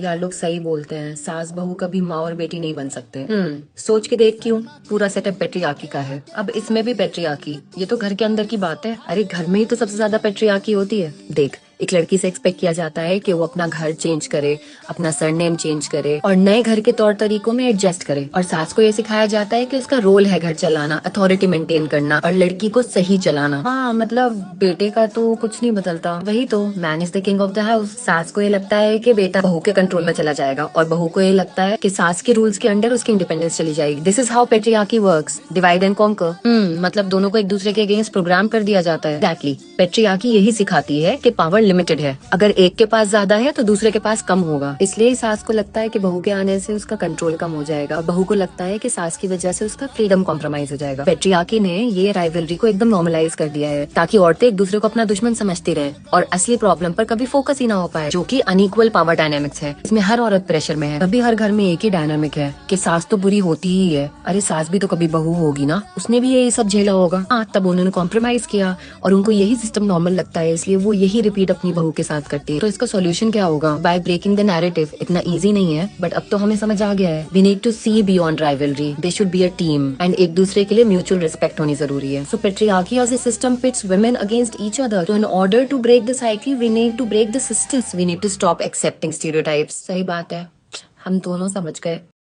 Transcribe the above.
यार लोग सही बोलते हैं, सास बहू कभी माँ और बेटी नहीं बन सकते। सोच के देख क्यों, पूरा सेटअप पेट्रियार्की का है। अब इसमें भी पेट्रियार्की, ये तो घर के अंदर की बात है। अरे घर में ही तो सबसे ज्यादा पेट्रियार्की होती है। देख, एक लड़की से एक्सपेक्ट किया जाता है कि वो अपना घर चेंज करे, अपना सरनेम चेंज करे और नए घर के तौर तरीकों में एडजस्ट करे। और सास को ये सिखाया जाता है कि उसका रोल है घर चलाना, अथॉरिटी मेंटेन करना और लड़की को सही चलाना। हाँ मतलब बेटे का तो कुछ नहीं बदलता। वही तो, man is the king of the house. सास को ये लगता है कि बेटा बहू के कंट्रोल में चला जाएगा और बहू को ये लगता है कि सास के रूल्स के अंडर उसकी इंडिपेंडेंस चली जाएगी। This is how patriarchy works, divide and conquer. मतलब दोनों को एक दूसरे के अगेंस्ट प्रोग्राम कर दिया जाता है। एग्जैक्टली, पेट्रियार्की यही सिखाती है कि पावर लिमिटेड है। अगर एक के पास ज्यादा है तो दूसरे के पास कम होगा। इसलिए सास को लगता है कि बहू के आने से उसका कंट्रोल कम हो जाएगा और बहू को लगता है कि सास की वजह से उसका फ्रीडम कॉम्प्रोमाइज हो जाएगा। पेट्रियार्की ने ये राइवलरी को एकदम नॉर्मलाइज कर दिया है ताकि औरतें एक दूसरे को अपना दुश्मन समझती रहे और असली प्रॉब्लम पर कभी फोकस ही ना हो पाए, जो कि अनइक्वल पावर डायनामिक्स है। इसमें हर औरत प्रेशर में है। तभी हर घर में एक ही डायनामिक है कि सास तो बुरी होती ही है। अरे सास भी तो कभी बहू होगी ना, उसने भी यही सब झेला होगा। हाँ, तब उन्होंने कॉम्प्रोमाइज किया और उनको यही सिस्टम नॉर्मल लगता है, इसलिए वो यही रिपीट अपनी बहू के साथ करती है। तो इसका सॉल्यूशन क्या होगा? By breaking the narrative. इतना इजी नहीं है, बट अब तो हमें समझ आ गया है। We need to see beyond rivalry, they should be a team and एक दूसरे के लिए म्यूचुअल रिस्पेक्ट होनी जरूरी है। So patriarchy as a system pits women against each other. So in order to break the cycle, we need to break the systems. We need to stop accepting stereotypes. सही बात है, हम दोनों समझ गए।